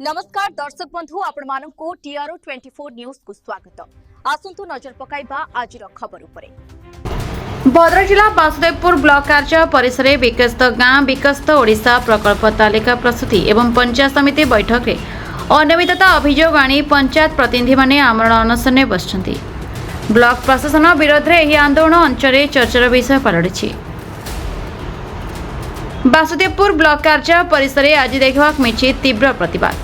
नमस्कार दर्शक बंधु आपण मानकु टीआरओ 24 न्यूज को स्वागत। आसंतु नजर पकाइबा आज खबर उपरे। भद्रक जिला वासुदेवपुर ब्लॉक कार्य परिसर विकसित गाँ विकसित ओडिशा प्रकल्प तालिका प्रस्तुति एवं पंचायत समिति बैठक में अनियमितता अभियोग आनी पंचायत प्रतिनिधि माने आमरण अनशन बसुंट। ब्लॉक प्रशासन विरोध में यह आंदोलन अंचल चर्चार विषय पलटि। वासुदेवपुर ब्लॉक कार्य परिसर आज देखा मिली तीव्र प्रतिवाद।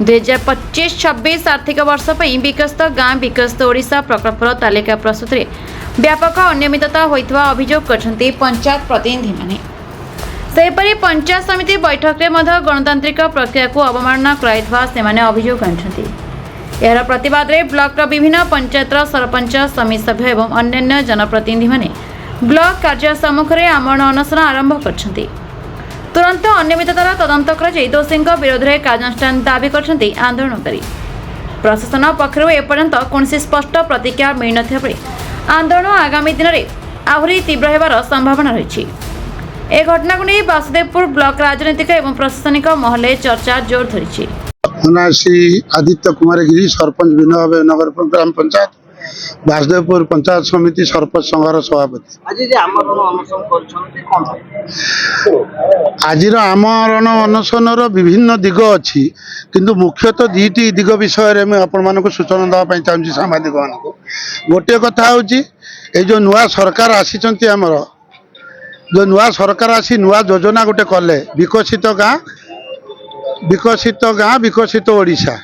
2025-26 आर्थिक वर्ष पर विकसित गाँ विकसित ओडिशा प्रकल्प तालिका प्रस्तुति व्यापक अनियमितता होइतवा अभियोग करछन्ती पंचायत प्रतिनिधि माने। सेपरि पंचायत समिति बैठक में गणतांत्रिक प्रक्रिया को अवमानना कराइतवा सेमाने अभियोग आनिछन्ती। एहार प्रतिवाद रे ब्लॉक विभिन्न पंचायत सरपंच समिति सभ्य एवं अन्य जनप्रतिनिधि माने ब्लॉक कार्य सम्मुख में आमरण अनशन आरंभ करछन्ती। तुरंत अनियमिततार तदंत कर दोषी विरोध में कार्यानुष्ठान दाबी करछन्ती आंदोलनकारी। प्रशासन पक्षरु एपर्यंत कौन स्पष्ट प्रतिक्रिया मिल न आंदोलन आगामी दिन में आहरी तीव्र होबार संभावना रही। ए घटना को नहीं वासुदेवपुर ब्लॉक राजनीतिक एवं प्रशासनिक महल चर्चा जोर धरी। श्री आदित्य कुमार गिरी सरपंच विनोद नगर ग्राम पंचायत वासुदेवपुर पंचायत समिति सरपंच संघर सभापति। आज आमरण अनशन विभिन्न दिग अच्छी किंतु मुख्यतः दुईटी दिग विषय में आपण सूचना देवाई चाहिए सांबादिक मान। गोटे कथा हूँ जो नुआ सरकार आसी आमर जो नुआ सरकार आसी नुआ योजना गोटे कले विकसित गाँ विकसित ओडिशा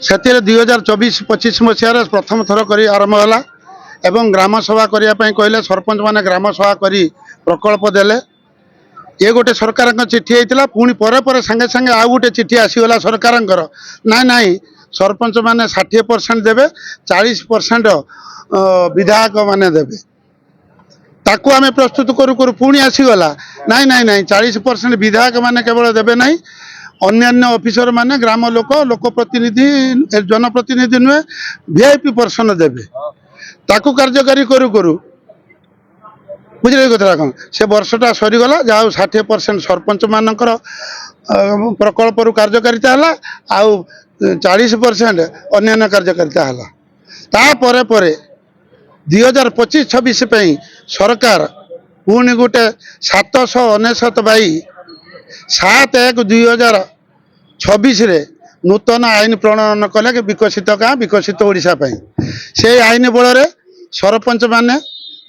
से 2024-25 मसीह प्रथम थर कर आरंभ है एवं ग्राम सभा करने कहले सरपंच माने ग्राम सभा करी प्रकल्प देले। ये गोटे सरकार चिठी होता पुणी पर संगे संगे आउ गोटे चिठी आसीगला सरकार नाई सरपंच माने 60% देवे 40% विधायक माने देवे ताकू आम प्रस्तुत करू करू पुणी आसीगला नाई नाई नाई 40% विधायक माने केवल देवे नाई अन्य ऑफिसर माने ग्राम लोक प्रतिनिधि जनप्रतिनिधि नुहे वीआईपी पर्सन देवे ताकू कार्यकारी करू करू बुझे कथा कौन से वर्षटा सरीगला जहाँ 60% सरपंच मानकर प्रकल्प कार्यकारिता है आउ 40% अन्य कार्यकारिता है। तापर 2025-26 सरकार पुणी गोटे 799/7/1/2026 नूतन आईन प्रणयन कले कि विकसित गाँ विकसित ओडिशा से आईन बल सरपंच माने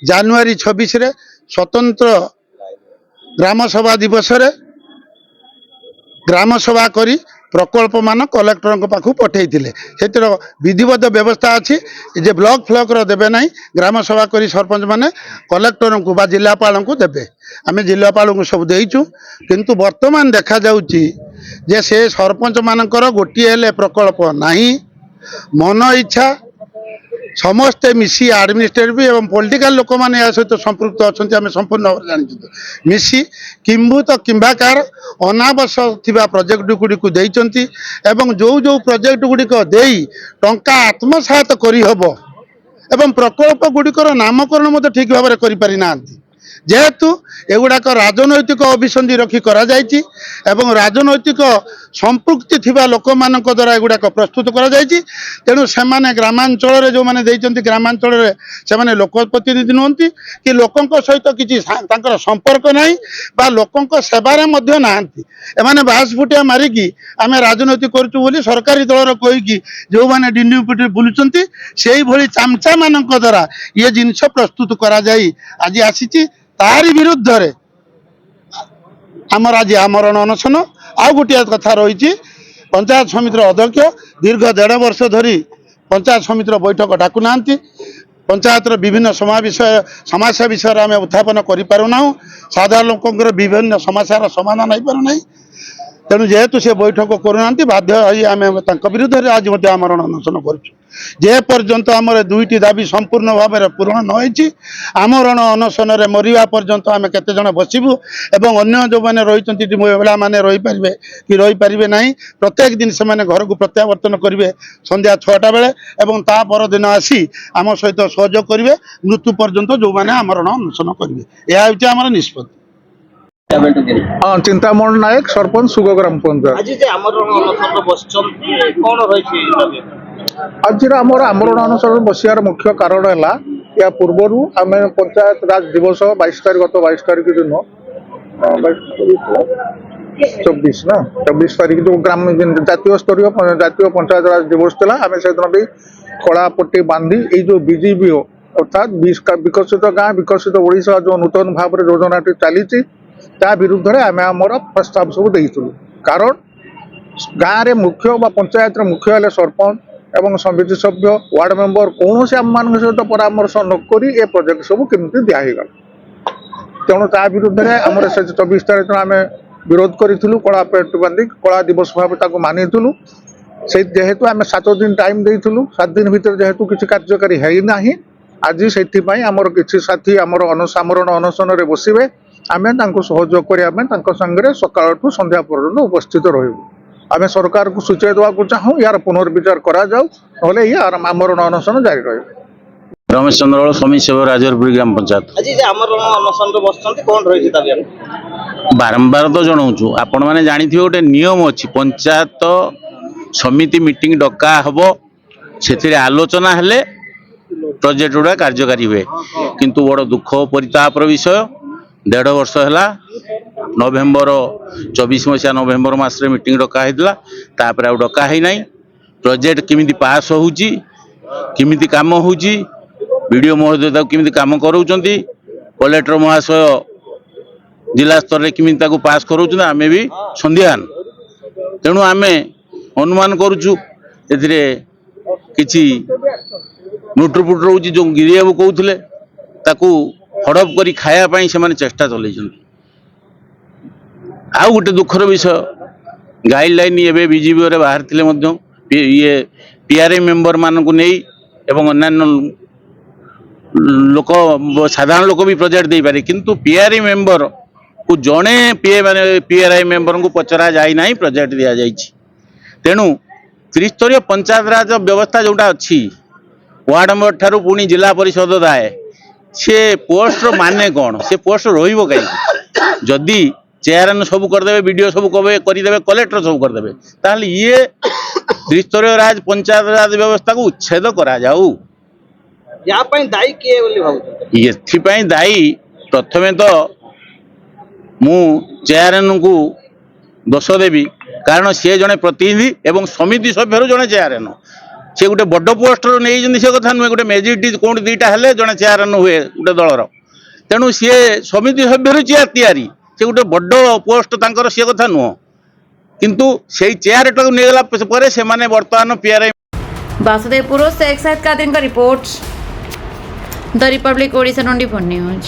जनवरी 26 स्वतंत्र ग्राम सभा दिवस रे ग्राम सभा करी प्रकल्प मान कलेक्टर पाखु पठे विधिवत व्यवस्था अच्छी जे ब्लॉक फ्लॉक देवे ना ग्राम सभा करी सरपंच माने कलेक्टर को बा जिलापाल को देवे आम जिलापाल को सब देचु किंतु वर्तमान देखा जाउची जे से सरपंच मानकर गोटे प्रकल्प नहीं मन इच्छा समस्ते मिसी एडमिनिस्ट्रेटिव एवं पॉलिटिकल लोक मैंने या सहित संपृक्त अच्छा आम संपूर्ण भाव जानी मिसी किंभूत किंभाकार अनावश्यक प्रोजेक्ट गुड़िक देती जो जो प्रोजेक्ट गुड़िक दे टंका आत्मसात करहब एवं प्रकल्प गुड़िकर नामकरण ठीक भाव में करें जेहेतु एगुड़ाक राजनैतिक अभिसंधि रखी करा जायछि एवं राजनैतिक संपृक्ति थिबा लोक मान द्वारा एगुड़ाक प्रस्तुत करा जायछि तेणु सेमाने ग्रामांचल जो माने देइछन्ति ग्रामांचल सेमाने लोक प्रतिनिधि नुहंती कि लोकंक सहित किछि तांकर संपर्क नाही बा लोकंक सेवारे मध्य नाहंती एमाने बास फुटिया मारिकी आमे राजनीति करछु बोली सरकारी दलर कहिकी जो माने डिंडी पिटी बुलुचन्ति सेही भली चामचा मानक द्वारा ये जिनिस प्रस्तुत करा जाई आज आसीछि तारी विरुद्ध रे आमर आज आमरण अनशन। आउ गोटे कथा रही पंचायत समितिर अध्यक्ष दीर्घ 1.5 वर्ष धरी पंचायत समितिर बैठक डाकू ना पंचायत विभिन्न समस्या विषय आम उत्थापन करूना साधारण लोक विभिन्न समस्यार समाधान हो पारना तेणु जेहेतु से बैठक करूना बाध्य आम विरुद्ध में आज आमरण अनशन जे पर्यंत आमर दुईटी दाबी संपूर्ण भाव में पूरण नई आमरण अनशन मरिया पर्यंत आम केते जन बसबू एवं अन्य जो मैंने रही महिला मैंने रही पारे कि रही पारे ना प्रत्येक दिन से घर को प्रत्यावर्तन करेंगे संध्या 6टा बेले एवं ता पर दिन आसी आम सहित सहयोग करेंगे मृत्यु पर्यंत जो मैंने आमरण अनशन करेंगे यह हूँ आम निष्पत्ति। हाँ चिंतामण नायक सरपंच सुग ग्राम पंचायत ଆଜି ଯେ ଆମର ଅନଶନ ବସିଛନ୍ତି କଣ ରହିଛି ଦାବି? आज आमर आमरण अनशन बसियार मुख्य कारण है या पूर्वर आम पंचायत राज दिवस 22 तारीख गत 22 तारीख दिन 24 ना 24 तारीख जो ग्राम जातीय स्तरीय जातीय पंचायत राज दिवस था आम से दिन भी कलापट्टी बांधी ये जो बीजीबीओ अर्थात विकसित गाँ विकसित ओडिशा जो नूतन भाव में योजना चली विरुद्ध में आम आमर प्रस्ताव सब देइथिलु कारण गाँव रे मुख्य बा पंचायत रे मुख्य हेले सरपंच एवं समिति सभ्य वार्ड मेंबर कौन से आम मान सहित परामर्श नक ए प्रोजेक्ट सब केमती दिहगला तेणु ता विरुद्ध में आम से 24 तारीख आम विरोध करूँ कला पेट बांधी कला दिवस भाव मानिलु से जेहेतु आम 7 दिन टाइम देइथिलु 7 दिन भीतर जेहेतु किसी कार्यकारी है ना आज से आमर किसी साथी आमर आमरण अनशन रे बसिबे आम सहयोग करने सकाळठू संध्या पर्यंत उपस्थित रहबू आम सरकार को सूचय देवाक चाहूँ यार पुनर्विचार करा जाऊ नहले यार आमरण अनशन जारी रहे। रमेश चंद्र समीर सेव राजरपुर ग्राम पंचायत ଆଜି ଯେ ଆମର ଅନଶନରେ ବସିଛନ୍ତି କଣ ରହିଛି ଦାବି? बारंबार तो जनाऊँ आपण मैंने जानी गोटे नियम अच्छी पंचायत समिति मीटिंग डका हम से आलोचना हेले प्रोजेक्ट गुड़ा कार्यकारी हुए किंतु बड़ दुख परितापर विषय 1.5 वर्ष है नवेम्बर 24 मसीहा नवेम्बर मासरे मीटिंग डका तापर आउ डका है नहीं प्रोजेक्ट किमिति पास होउची किमिति काम होउची वीडियो महोदय किमिति काम कराउचंती कलेक्टर महाशय जिला स्तर में किमिति पास कराउचंती आमे भी संध्यान तेणु आमे अनुमान करुचु एथिरे किछि नुटुपुट रोची जो गिरियाबू कहते ताकू हड़प करी खाया पाई से माने चेष्टा चलैछन्ति आउ गोटे दुखर विषय गाइडलाइन एवं बीजीबी रे बाहर थिले मध्य ये पीआरआई मेंबर मानक नहीं एवं अन्य लोक साधारण लोक भी प्रोजेक्ट दे पारे किंतु पीआरआई मेंबर को जड़े पीआरआई मेंबर को पचरा जाए ना प्रोजेक्ट दि जाए तेणु त्रिस्तरीय पंचायत राज व्यवस्था जोटा अच्छी वार्ड मेंबर ठारू पुणी जिला परिषद दाए से पोस्ट माने कौन से पोस्ट रही कहीं जदि चेयरमैन सब करदे वीडियो सब करदे कलेक्टर सब करदे ताहले ये त्रिस्तरीय राज पंचायत राज व्यवस्था को उच्छेद करा जाऊ या ପାଇଁ ଦାୟୀ କିଏ ବୋଲି ଭାବୁଛନ୍ତି? एथिपाई दायी प्रथमे तो मु चेयरमैन को दोष देवी कारण सी जड़े प्रतिनिधि एवं समिति सभ्य जड़े चेयरमैन सी गोटे बड़ पोस्ट नहीं से कथा नुहे गोटे मेजोरिटी कौन दीटा हेले जड़े चेयरमैन हुए गोटे दलर तेणु सी समिति सभ्य चेयर तैयारी से गोटे बड़ पोस्ट तांकर सी कथा नुह किंतु से चेयर टाक नहीं गला से बर्तमान पीआरआई वासुदेवपुर से एक्साइज कादिन का report the Republic Odisha 24 news.